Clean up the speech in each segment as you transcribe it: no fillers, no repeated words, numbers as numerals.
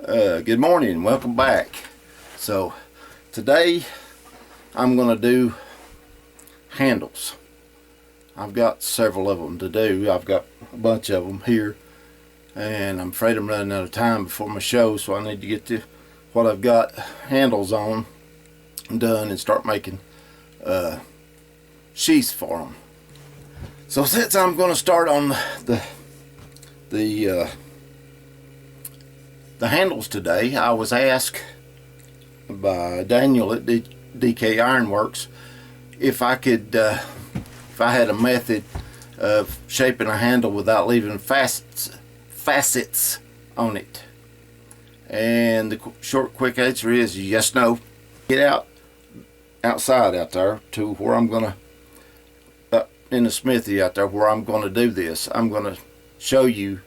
Good morning, welcome back. So today I'm going to do handles. I've got several of them to do. I've got a bunch of them here, and I'm afraid I'm running out of time before my show, so I need to get to what I've got handles on done and start making sheaths for them. So since I'm going to start on the handles today, I was asked by Daniel at DK Ironworks if I could, if I had a method of shaping a handle without leaving facets on it. And the short, quick answer is yes, no. Get outside out there to where I'm gonna, in the smithy out there where I'm gonna do this. I'm gonna show you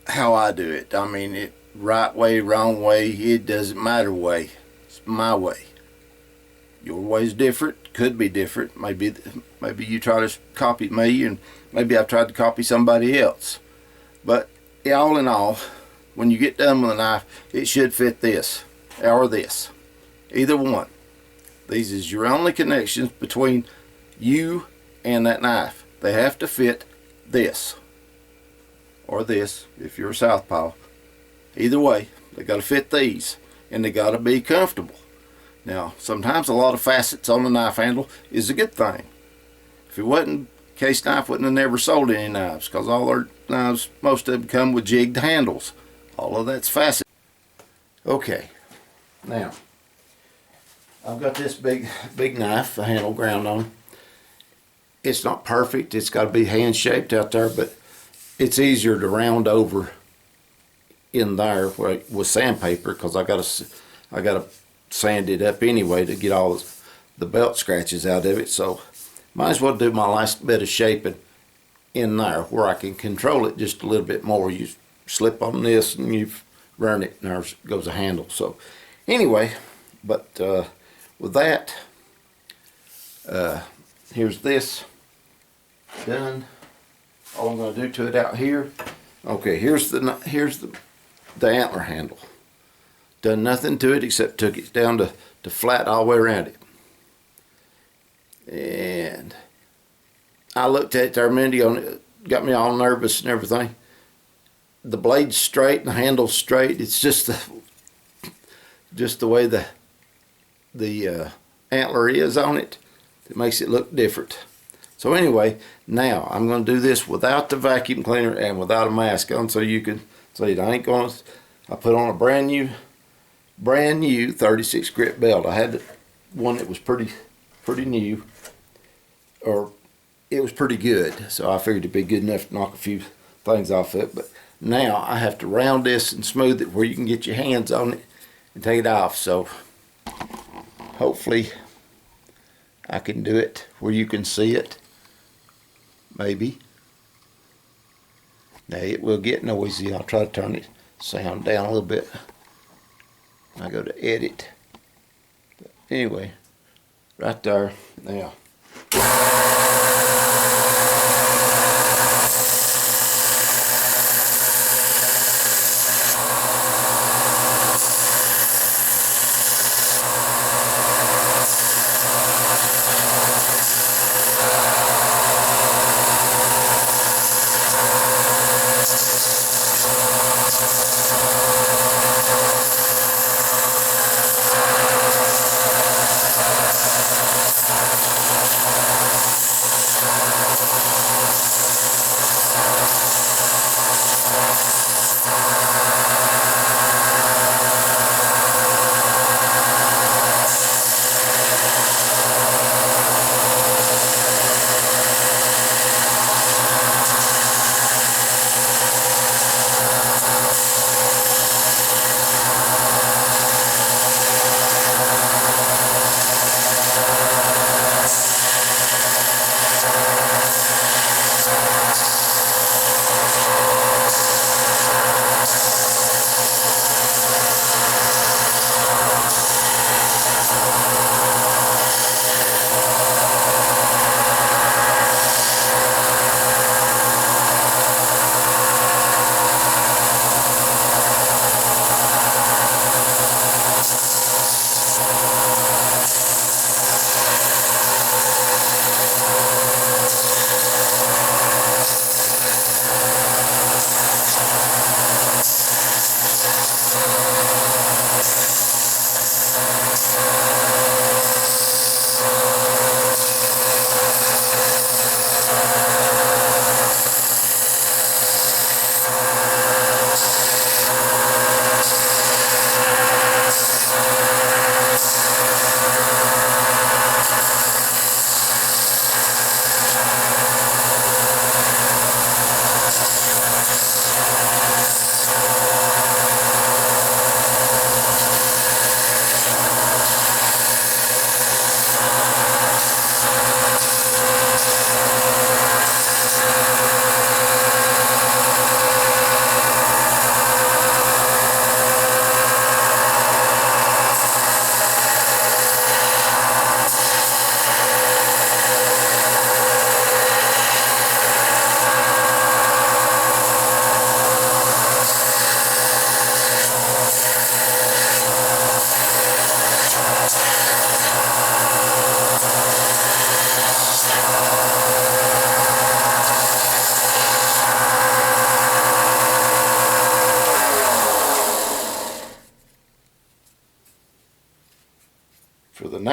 how I do it. I mean, it right way, wrong way, it doesn't matter way. It's my way. Your way's different, could be different. Maybe you try to copy me, and maybe I've tried to copy somebody else. But all in all, when you get done with a knife, it should fit this or this. Either one. These is your only connections between you and that knife. They have to fit this or this if you're a southpaw. Either way, they got to fit these, and they got to be comfortable. Now, sometimes a lot of facets on the knife handle is a good thing. If it wasn't, Case Knife wouldn't have never sold any knives, because all their knives, most of them come with jigged handles. All of that's facet. Okay, now I've got this big knife, the handle ground on. It's not perfect. It's got to be hand shaped out there, but it's easier to round over in there with sandpaper, because I gotta sand it up anyway to get all the belt scratches out of it. So might as well do my last bit of shaping in there where I can control it just a little bit more. You slip on this and you've run it, and there goes a handle. So anyway, but with that, here's this done. All I'm going to do to it out here. Okay, here's the antler handle. Done nothing to it except took it down to flat all the way around it. And I looked at it there a minute on it, got me all nervous and everything. The blade's straight and the handle's straight. It's just the way the antler is on it. It makes it look different. So anyway, now I'm going to do this without the vacuum cleaner and without a mask on, so you can see it. I put on a brand new 36 grit belt. I had one that was pretty new, or it was pretty good, so I figured it'd be good enough to knock a few things off it. But now I have to round this and smooth it where you can get your hands on it and take it off. So hopefully I can do it where you can see it. Maybe. Now it will get noisy. I'll try to turn it sound down a little bit. I go to edit. But anyway, right there. Now.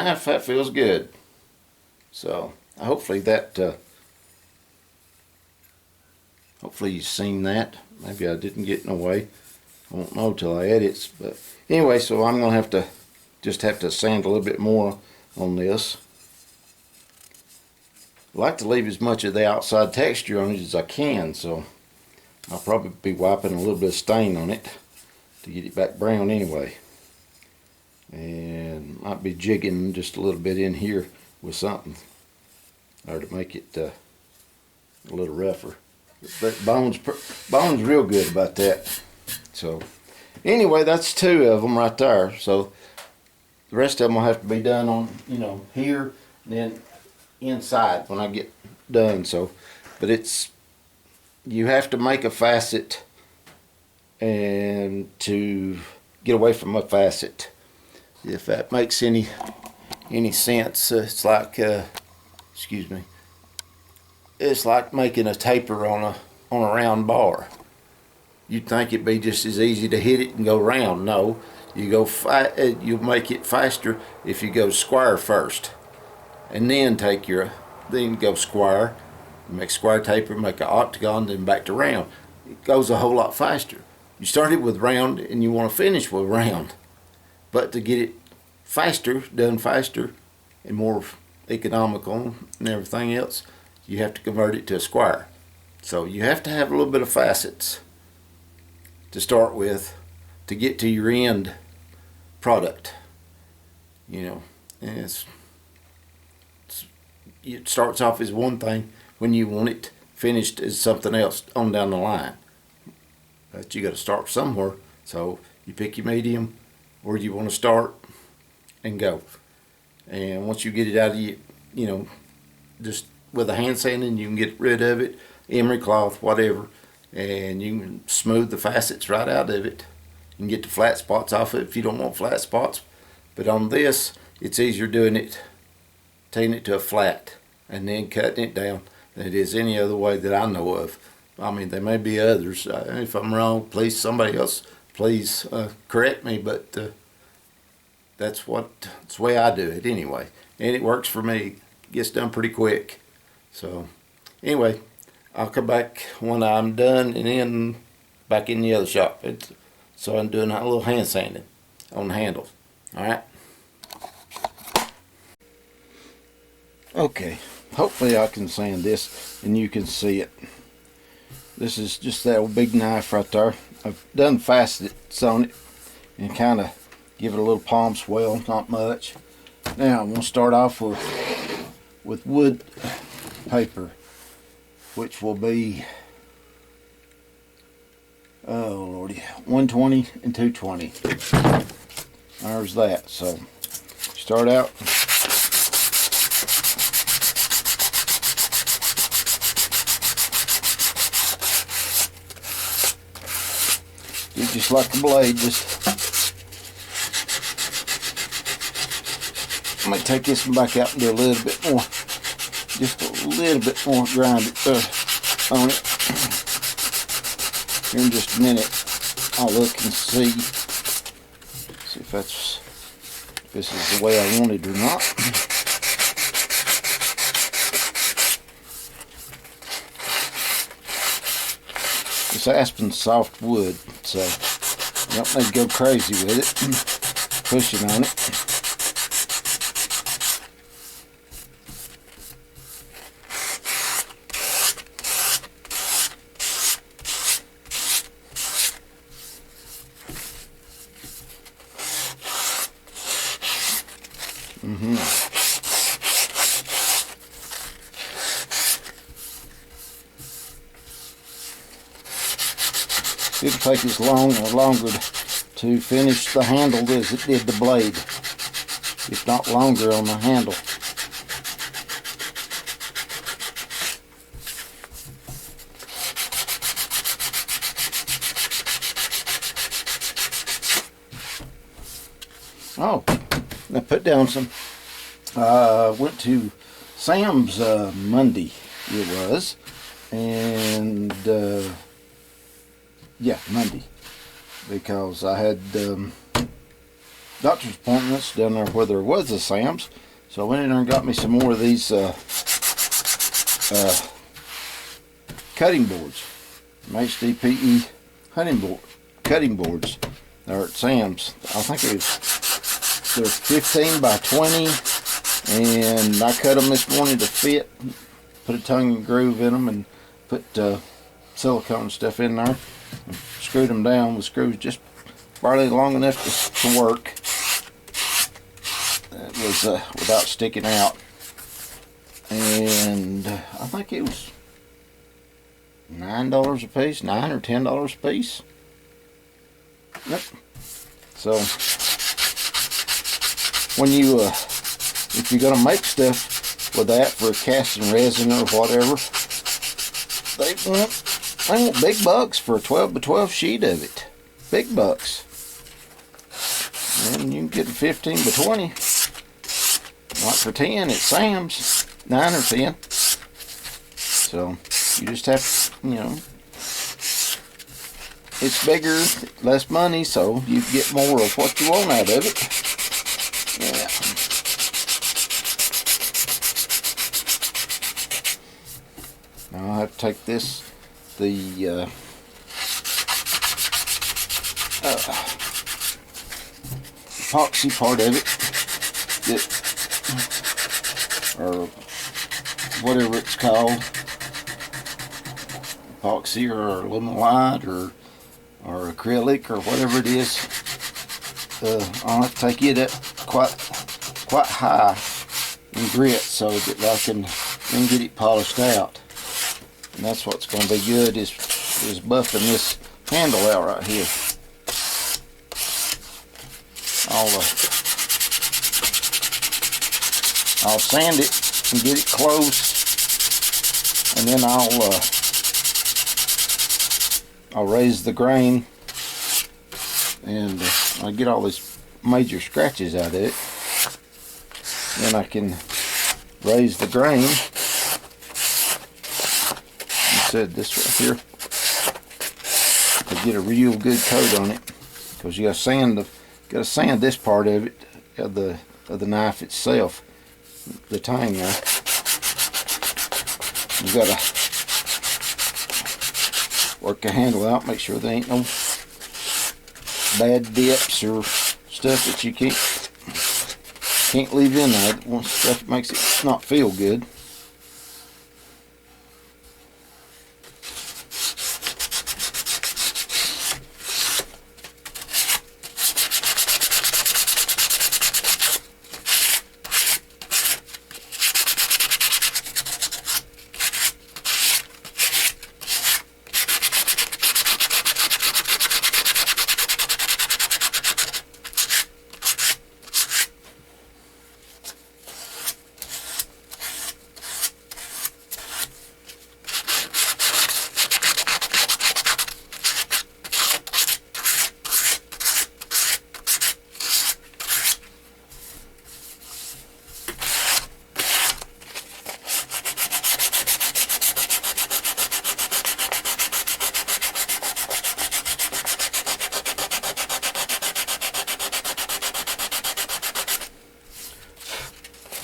knife, that feels good. So hopefully hopefully you've seen that. Maybe I didn't get in the way. I won't know till I edit. But anyway, so I'm gonna have to sand a little bit more on this. I like to leave as much of the outside texture on it as I can, so I'll probably be wiping a little bit of stain on it to get it back brown anyway. And might be jigging just a little bit in here with something, or to make it a little rougher. But Bone's real good about that. So anyway, that's 2 of them right there. So the rest of them will have to be done on, here, and then inside when I get done. So, but you have to make a facet and to get away from a facet, if that makes any sense. It's like excuse me, it's like making a taper on a round bar. You'd think it'd be just as easy to hit it and go round. No, you make it faster if you go square first, and then then go square, make square taper, make an octagon, then back to round. It goes a whole lot faster. You started with round and you want to finish with round, but to get it faster, done faster and more economical and everything else, you have to convert it to a square. So you have to have a little bit of facets to start with to get to your end product. And it starts off as one thing when you want it finished as something else on down the line. But you got to start somewhere. So you pick your medium where you want to start and go. And once you get it out of you, just with a hand sanding, you can get rid of it, emery cloth, whatever, and you can smooth the facets right out of it. You can get the flat spots off it if you don't want flat spots. But on this, it's easier taking it to a flat and then cutting it down than it is any other way that I know of. I mean, there may be others. If I'm wrong, please, somebody else, please correct me, but that's the way I do it anyway. And it works for me. It gets done pretty quick. So anyway, I'll come back when I'm done and then back in the other shop. So I'm doing a little hand sanding on the handles. Alright. Okay, hopefully I can sand this and you can see it. This is just that old big knife right there. I've done facets on it and kind of give it a little palm swell, not much. Now I'm going to start off with wood paper, which will be, oh lordy, 120 and 220. There's that. So start out. Do just like a blade. I might take this one back out and do a little bit more, just a little bit more grind on it. Here in just a minute, I'll look and see if this is the way I want it or not. This aspen's soft wood, so you don't need to go crazy with it, pushing on it. It'll take as long or longer to finish the handle as it did the blade, if not longer on the handle. Oh, I put down some, went to Sam's Monday, it was, and yeah, Monday, because I had doctor's appointments down there where there was a Sam's. So I went in there and got me some more of these cutting boards. HDPE cutting boards. They're at Sam's. I think they're 15 by 20, and I cut them this morning to fit. Put a tongue and groove in them and put silicone stuff in there. And screwed them down with screws just barely long enough to work. That was without sticking out. And I think it was $9 a piece, $9 or $10 a piece. Yep. So when you if you're gonna make stuff with that for casting resin or whatever, they want big bucks for a 12 by 12 sheet of it. Big bucks. And you can get a 15 by 20. Like for 10 at Sam's, 9 or 10. So you just have to, it's bigger, less money, so you get more of what you want out of it. Yeah. Now I'll have to take the epoxy part of it, or whatever it's called, epoxy or limonite or acrylic or whatever it is. I'll have to take it up quite high in grit so that I can then get it polished out. And that's what's going to be good is buffing this handle out right here. I'll sand it and get it close, and then I'll raise the grain, and I'll get all these major scratches out of it. Then I can raise the grain. Said this right here to get a real good coat on it, because you got to sand this part of it, of the knife itself, the tang there. You got to work the handle out, make sure there ain't no bad dips or stuff that you can't leave in there. Stuff that makes it not feel good.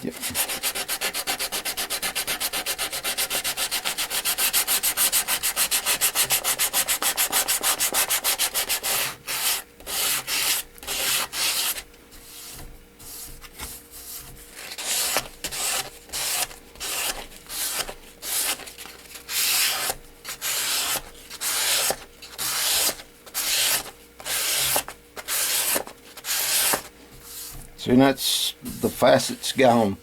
Yep. See, that's the facet's gone.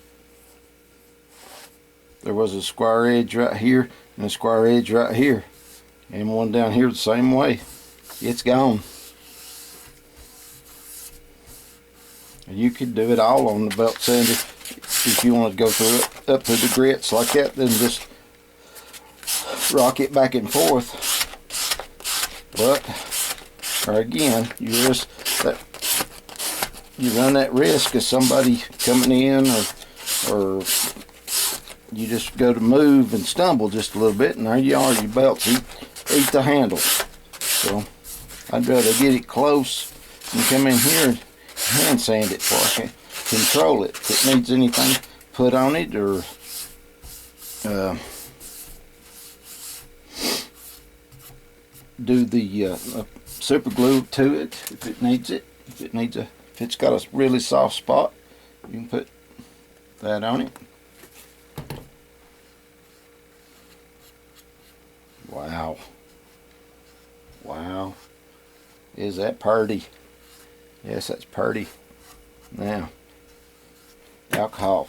There was a square edge right here and a square edge right here, and one down here the same way. It's gone. And you could do it all on the belt sander if you want to go through it up through the grits like that, then just rock it back and forth. But again, you run that risk of somebody coming in, or you just go to move and stumble just a little bit, and there you are, your belts eat the handle. So I'd rather get it close and come in here hand sand it before I can control it. If it needs anything put on it, or do the super glue to it if it needs it. If it's got a really soft spot, you can put that on it. Wow. Wow. Is that purty? Yes, that's purty. Now, alcohol.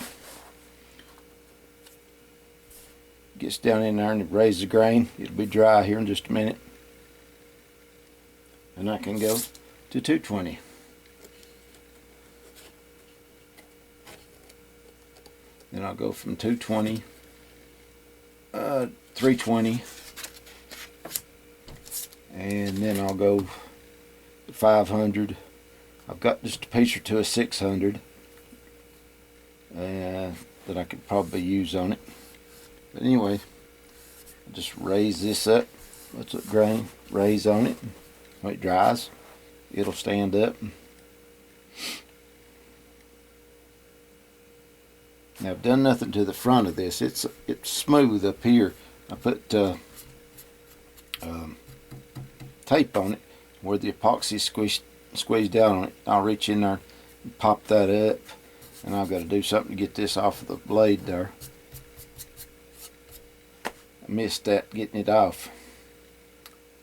Gets down in there and it raises the grain. It'll be dry here in just a minute. And I can go to 220. Then I'll go from 220, 320, and then I'll go to 500. I've got just a piece or two of 600 that I could probably use on it. But anyway, I'll just raise this up. Let's let grain raise on it. When it dries, it'll stand up. Now I've done nothing to the front of this. It's smooth up here. I put tape on it where the epoxy squeezed down on it. I'll reach in there and pop that up, and I've got to do something to get this off of the blade there. I missed that, getting it off,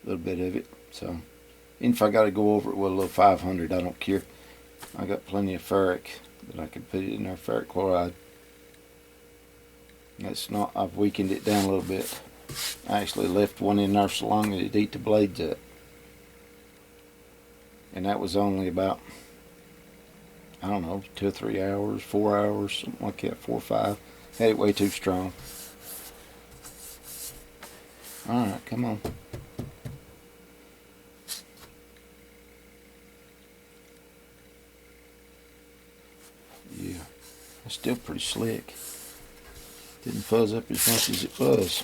a little bit of it. So, even if I got to go over it with a little 500, I don't care. I got plenty of ferric that I could put it in there, ferric chloride. That's not, I've weakened it down a little bit. I actually left one in there so long that it'd eat the blades up. And that was only about, I don't know, 2 or 3 hours, 4 hours, something like that, 4 or 5. Had it way too strong. Alright, come on. Yeah, it's still pretty slick. Didn't fuzz up as much as it was.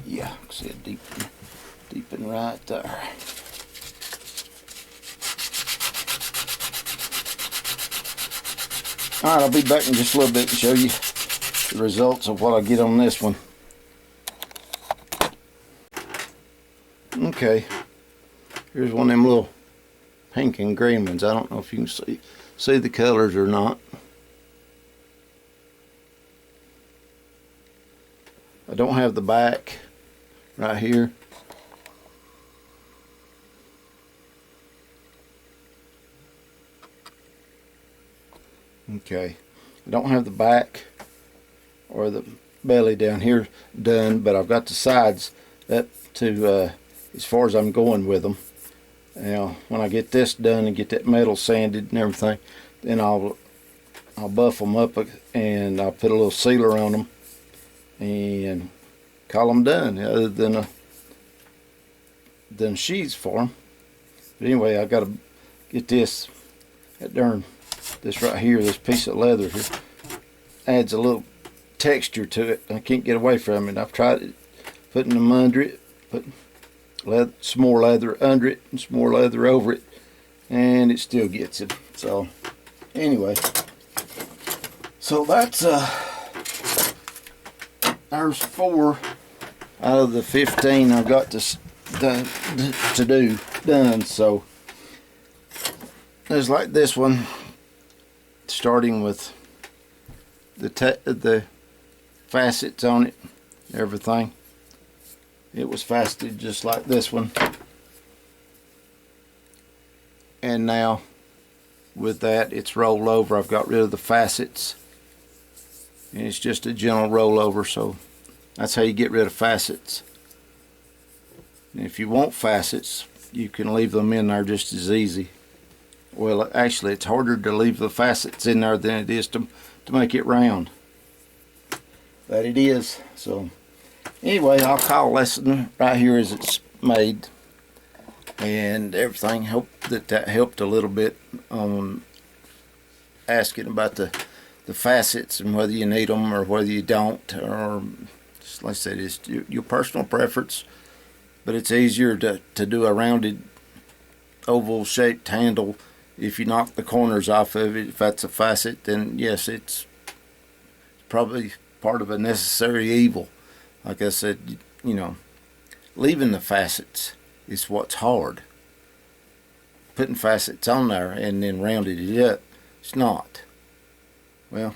Yeah, see it deep and right there. Alright, I'll be back in just a little bit to show you the results of what I get on this one. Okay, here's one of them little pink and green ones. I don't know if you can see the colors or not. I don't have the back right here. Okay, I don't have the back or the belly down here done, but I've got the sides up to as far as I'm going with them. Now, when I get this done and get that metal sanded and everything, then I'll buff them up and I'll put a little sealer on them and call them done, other than sheets for them. But anyway, I got to get this right here, this piece of leather here, adds a little texture to it. I can't get away from it. I've tried it, putting them under it, put some more leather under it and some more leather over it, and it still gets it. So anyway, so that's there's 4 out of the 15 I've got to do done. So there's like this one, starting with the facets on it, everything. It was faceted just like this one, and now with that. It's rolled over. I've got rid of the facets, and it's just a gentle rollover. So that's how you get rid of facets. And if you want facets, you can leave them in there just as easy. Well, actually, it's harder to leave the facets in there than it is to make it round. But it is. So anyway, I'll call a lesson right here as it's made, and everything. Hope that helped a little bit on asking about the facets and whether you need them or whether you don't, or just like I said, it's your personal preference. But it's easier to do a rounded oval shaped handle. If you knock the corners off of it, if that's a facet, then yes, it's probably part of a necessary evil. Like I said, you know, leaving the facets is what's hard. Putting facets on there and then rounding it up, it's not. Well,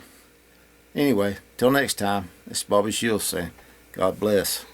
anyway, till next time, this is Bobby Shields saying, God bless.